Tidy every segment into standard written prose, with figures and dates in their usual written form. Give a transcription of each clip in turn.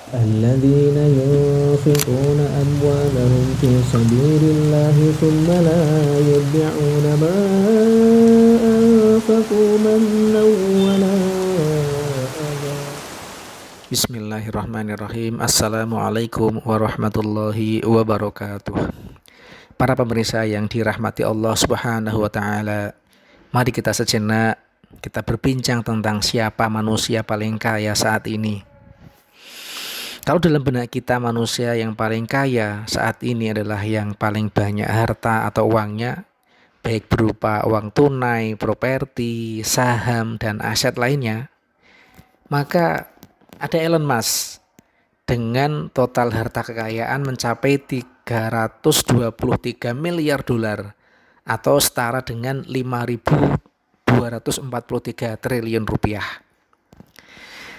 الذين ينفقون أموالهم في سبيل الله ثم لا يتبعون ما أنفقوا منا ولا أذى. Bismillahirrahmanirrahim. Assalamualaikum warahmatullahi wabarakatuh. Para pemirsa yang dirahmati Allah Subhanahu wa taala, mari kita sejenak kita berbincang tentang siapa manusia paling kaya saat ini. Kalau dalam benak kita manusia yang paling kaya saat ini adalah yang paling banyak harta atau uangnya, baik berupa uang tunai, properti, saham, dan aset lainnya, maka ada Elon Musk dengan total harta kekayaan mencapai 323 miliar dolar atau setara dengan 5.243 triliun rupiah.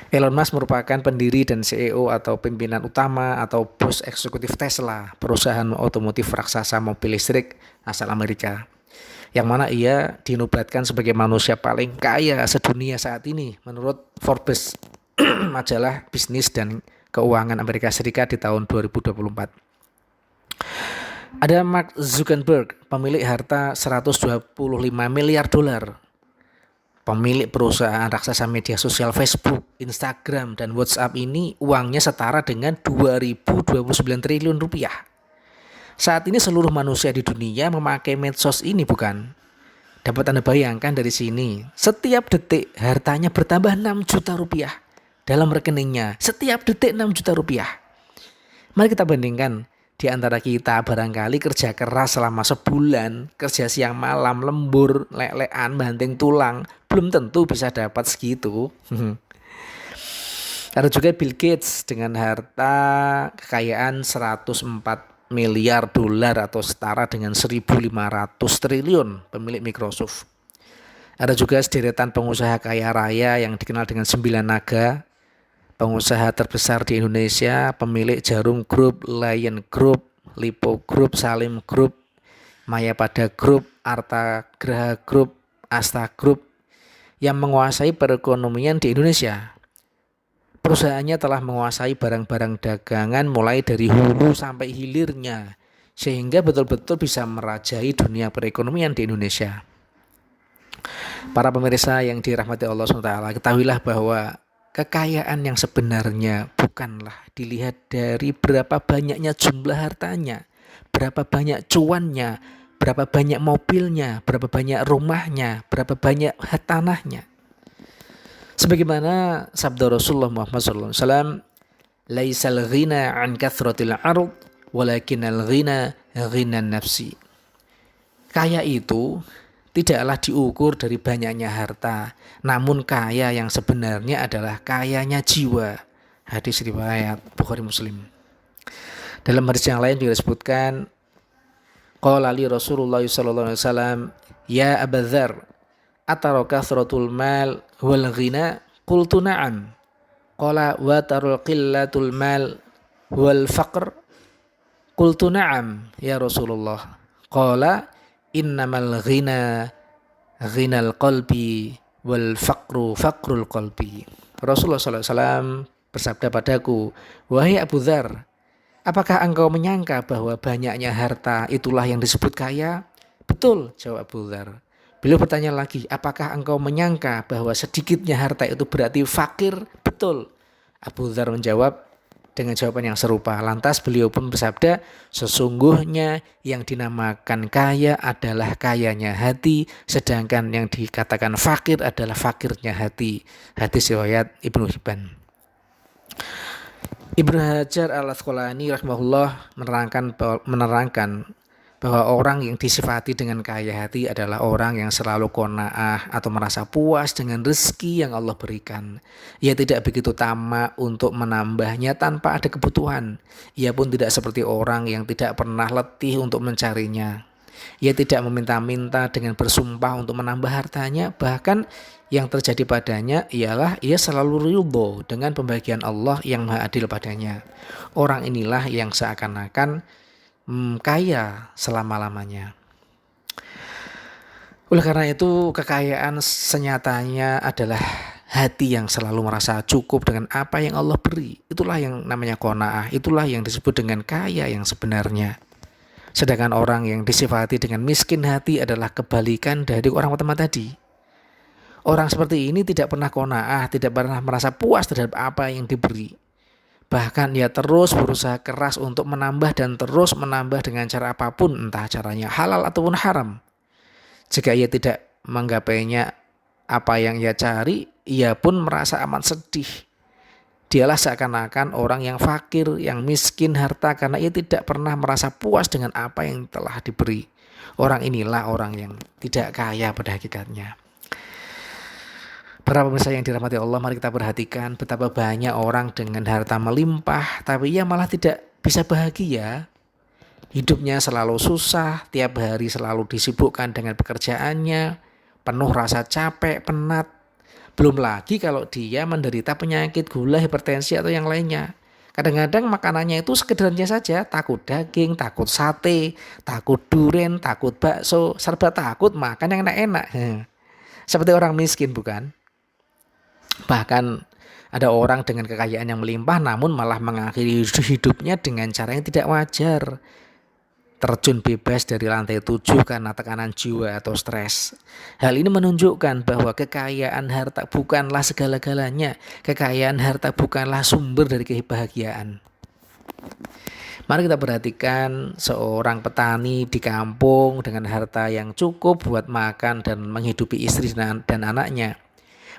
Elon Musk merupakan pendiri dan CEO atau pimpinan utama atau bos eksekutif Tesla, perusahaan otomotif raksasa mobil listrik asal Amerika, yang mana ia dinobatkan sebagai manusia paling kaya sedunia saat ini menurut Forbes, majalah bisnis dan keuangan Amerika Serikat di tahun 2024. Ada Mark Zuckerberg, pemilik harta 125 miliar dolar, pemilik perusahaan raksasa media sosial Facebook, Instagram, dan WhatsApp ini uangnya setara dengan 2029 triliun rupiah. Saat ini seluruh manusia di dunia memakai medsos ini, bukan? Dapat Anda bayangkan dari sini, setiap detik hartanya bertambah 6 juta rupiah dalam rekeningnya. Setiap detik 6 juta rupiah. Mari kita bandingkan. Di antara kita barangkali kerja keras selama sebulan, kerja siang malam, lembur, lelekan, banting tulang, belum tentu bisa dapat segitu. Ada juga Bill Gates dengan harta kekayaan 104 miliar dolar atau setara dengan 1.500 triliun, pemilik Microsoft. Ada juga sederetan pengusaha kaya raya yang dikenal dengan 9 naga, pengusaha terbesar di Indonesia, pemilik Jarum Group, Lion Group, Lipo Group, Salim Group, Mayapada Group, Arta Graha Group, Asta Group, yang menguasai perekonomian di Indonesia. Perusahaannya telah menguasai barang-barang dagangan mulai dari hulu sampai hilirnya, sehingga betul-betul bisa merajai dunia perekonomian di Indonesia. Para pemirsa yang dirahmati Allah SWT, ketahuilah bahwa kekayaan yang sebenarnya bukanlah dilihat dari berapa banyaknya jumlah hartanya, berapa banyak cuannya, berapa banyak mobilnya, berapa banyak rumahnya, berapa banyak tanahnya. Sebagaimana sabda Rasulullah Muhammad SAW, "Laisal ghina an kathratil ard, walakinal ghina ghinan nafsi." Kaya itu tidaklah diukur dari banyaknya harta, namun kaya yang sebenarnya adalah kayanya jiwa. Hadis riwayat Bukhari Muslim. Dalam hadis yang lain juga disebutkan, qala li Rasulullah sallallahu alaihi wasallam, "Ya Abu Dzar, atara kathratul mal wal ghina?" Qultu na'am. Qala wa tarul qillatul mal wal faqr? Qultu na'am ya Rasulullah. Qala innamal ghina ghinal qalbi wal faqru faqrul qalbi. Rasulullah SAW bersabda padaku, "Wahai Abu Dzar, apakah engkau menyangka bahwa banyaknya harta itulah yang disebut kaya?" "Betul," jawab Abu Dzar. Beliau bertanya lagi, "Apakah engkau menyangka bahwa sedikitnya harta itu berarti fakir?" "Betul." Abu Dzar menjawab dengan jawaban yang serupa. Lantas beliau pun bersabda, "Sesungguhnya yang dinamakan kaya adalah kayanya hati, sedangkan yang dikatakan fakir adalah fakirnya hati." Hadis riwayat Ibnu Hibban. Ibnu Hajar al-Asqalani rahimahullah menerangkan bahwa orang yang disifati dengan kaya hati adalah orang yang selalu qanaah atau merasa puas dengan rezeki yang Allah berikan. Ia tidak begitu tamak untuk menambahnya tanpa ada kebutuhan. Ia pun tidak seperti orang yang tidak pernah letih untuk mencarinya. Ia tidak meminta-minta dengan bersumpah untuk menambah hartanya. Bahkan yang terjadi padanya ialah ia selalu ridho dengan pembagian Allah yang maha adil padanya. Orang inilah yang seakan-akan kaya selama-lamanya. Oleh karena itu, kekayaan senyatanya adalah hati yang selalu merasa cukup dengan apa yang Allah beri. Itulah yang namanya qanaah, itulah yang disebut dengan kaya yang sebenarnya. Sedangkan orang yang disifati dengan miskin hati adalah kebalikan dari orang pertama tadi. Orang seperti ini tidak pernah qanaah, tidak pernah merasa puas terhadap apa yang diberi. Bahkan dia terus berusaha keras untuk menambah dan terus menambah dengan cara apapun, entah caranya halal ataupun haram. Jika ia tidak menggapainya apa yang ia cari, ia pun merasa amat sedih. Dialah seakan-akan orang yang fakir, yang miskin harta karena ia tidak pernah merasa puas dengan apa yang telah diberi. Orang inilah orang yang tidak kaya pada hakikatnya. Para pemirsa yang dirahmati Allah, mari kita perhatikan betapa banyak orang dengan harta melimpah, tapi ia malah tidak bisa bahagia. Hidupnya selalu susah, tiap hari selalu disibukkan dengan pekerjaannya, penuh rasa capek, penat. Belum lagi kalau dia menderita penyakit gula, hipertensi atau yang lainnya. Kadang-kadang makanannya itu sekedarnya saja, takut daging, takut sate, takut duren, takut bakso, serba takut makan yang enak-enak. Seperti orang miskin bukan? Bahkan ada orang dengan kekayaan yang melimpah namun malah mengakhiri hidupnya dengan cara yang tidak wajar. Terjun bebas dari lantai 7 karena tekanan jiwa atau stres. Hal ini menunjukkan bahwa kekayaan harta bukanlah segala-galanya. Kekayaan harta bukanlah sumber dari kebahagiaan. Mari kita perhatikan seorang petani di kampung dengan harta yang cukup buat makan dan menghidupi istri dan anaknya.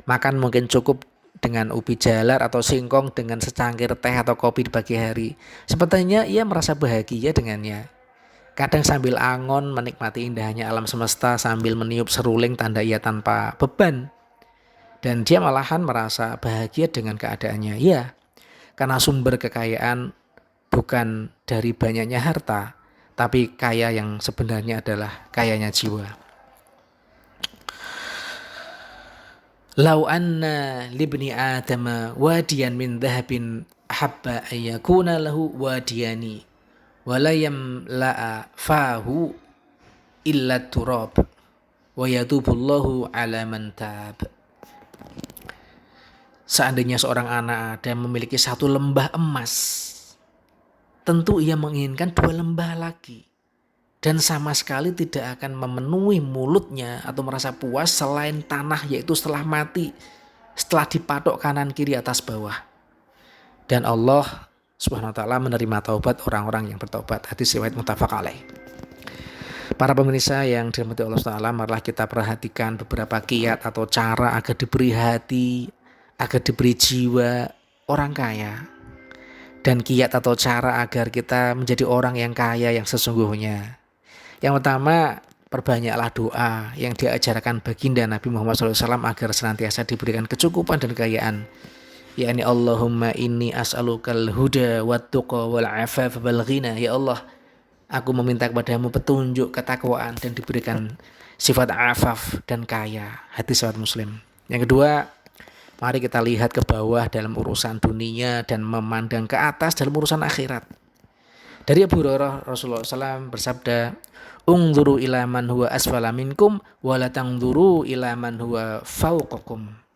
Makan mungkin cukup dengan ubi jalar atau singkong dengan secangkir teh atau kopi di pagi hari. Sepertinya ia merasa bahagia dengannya. Kadang sambil angon menikmati indahnya alam semesta sambil meniup seruling tanda ia tanpa beban. Dan dia malahan merasa bahagia dengan keadaannya. Ya, karena sumber kekayaan bukan dari banyaknya harta, tapi kaya yang sebenarnya adalah kayanya jiwa. Lau anna libni adama wadiyan min dhahabin habba ayyakuna lahu wadiyani wala yamla'a fahu illa turab wa yatubullahu ala man tab. Seandainya seorang anak Adam memiliki satu lembah emas, tentu ia menginginkan 2 lembah lagi. Dan sama sekali tidak akan memenuhi mulutnya atau merasa puas selain tanah, yaitu setelah mati, setelah dipatok kanan kiri atas bawah. Dan Allah Subhanahu wa ta'ala menerima taubat orang-orang yang bertobat. Hadis riwayat muttafaq alaih. Para pemirsa yang dirahmati Allah Subhanahu wa ta'ala, marilah kita perhatikan beberapa kiat atau cara agar diberi hati, agar diberi jiwa orang kaya. Dan kiat atau cara agar kita menjadi orang yang kaya yang sesungguhnya. Yang pertama, perbanyaklah doa yang diajarkan baginda Nabi Muhammad SAW agar senantiasa diberikan kecukupan dan kekayaan. yakni Allahumma inni as'alukal huda wat tuqa wal afaf wal ghina. Ya Allah, aku meminta kepadamu petunjuk, ketakwaan, dan diberikan sifat afaf dan kaya. Hadis riwayat Muslim. Yang kedua, mari kita lihat ke bawah dalam urusan dunia dan memandang ke atas dalam urusan akhirat. Dari Abu Hurairah, Rasulullah SAW bersabda, "Ungzuru ila man huwa asfala minkum wa la tangzuru ila man huwa fawqakum."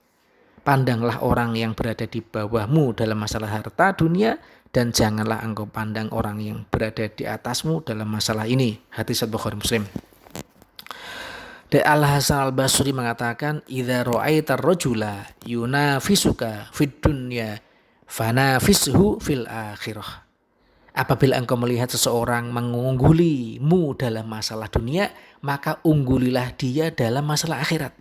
Pandanglah orang yang berada di bawahmu dalam masalah harta dunia, dan janganlah engkau pandang orang yang berada di atasmu dalam masalah ini. Hadis Bukhari Muslim. Dan Al-Hasan Al-Basri mengatakan, "Idza ra'aitar rajula yunafisuka fid dunya fanafishu fil akhirah." Apabila engkau melihat seseorang mengunggulimu dalam masalah dunia, maka unggulilah dia dalam masalah akhirat.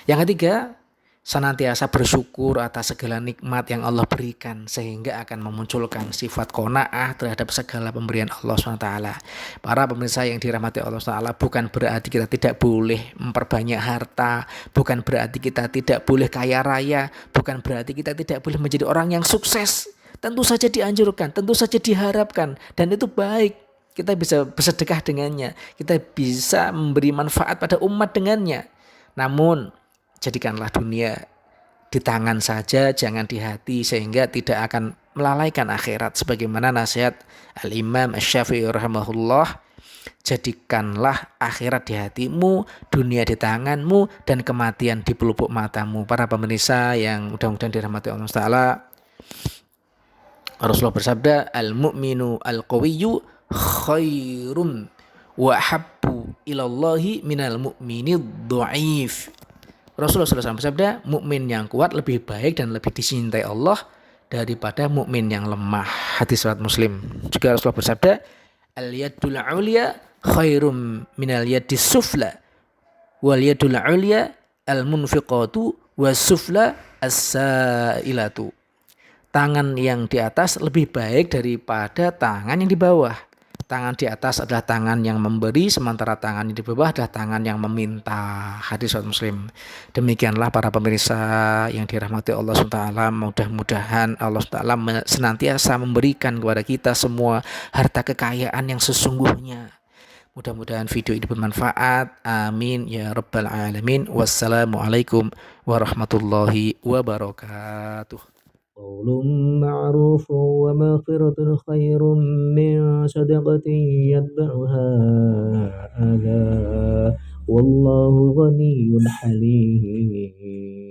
Yang ketiga, senantiasa bersyukur atas segala nikmat yang Allah berikan, sehingga akan memunculkan sifat qanaah terhadap segala pemberian Allah SWT. Para pemirsa yang dirahmati Allah SWT, bukan berarti kita tidak boleh memperbanyak harta, bukan berarti kita tidak boleh kaya raya, bukan berarti kita tidak boleh menjadi orang yang sukses. Tentu saja dianjurkan, tentu saja diharapkan, dan itu baik. Kita bisa bersedekah dengannya, kita bisa memberi manfaat pada umat dengannya. Namun jadikanlah dunia di tangan saja, jangan di hati, sehingga tidak akan melalaikan akhirat. Sebagaimana nasihat Al-Imam Asy-Syafi'i rahimahullah, Jadikanlah akhirat di hatimu, dunia di tanganmu, dan kematian di pelupuk matamu. Para pemirsa yang mudah-mudahan dirahmati Allah Taala, Rasulullah bersabda, al-mu'minu al-qawiyyu khairum wa habbu ilallahi minal mu'mini dhaif. Rasulullah SAW bersabda, mukmin yang kuat lebih baik dan lebih dicintai Allah daripada mukmin yang lemah. Hadis riwayat Muslim. Juga Rasulullah bersabda, al-yadul ulya khairum minal yadis sufla wal yadul ulya al-munfiqatu was sufla as-sailatu. Tangan yang di atas lebih baik daripada tangan yang di bawah. Tangan di atas adalah tangan yang memberi, sementara tangan yang di bawah adalah tangan yang meminta. Hadis riwayat Muslim. Demikianlah para pemirsa yang dirahmati Allah SWT. Mudah-mudahan Allah SWT senantiasa memberikan kepada kita semua harta kekayaan yang sesungguhnya. Mudah-mudahan video ini bermanfaat. Amin ya rabbal alamin. Wassalamualaikum warahmatullahi wabarakatuh. قول معروف ومغفرة خير من صدقة يتبعها أذى والله غني حليم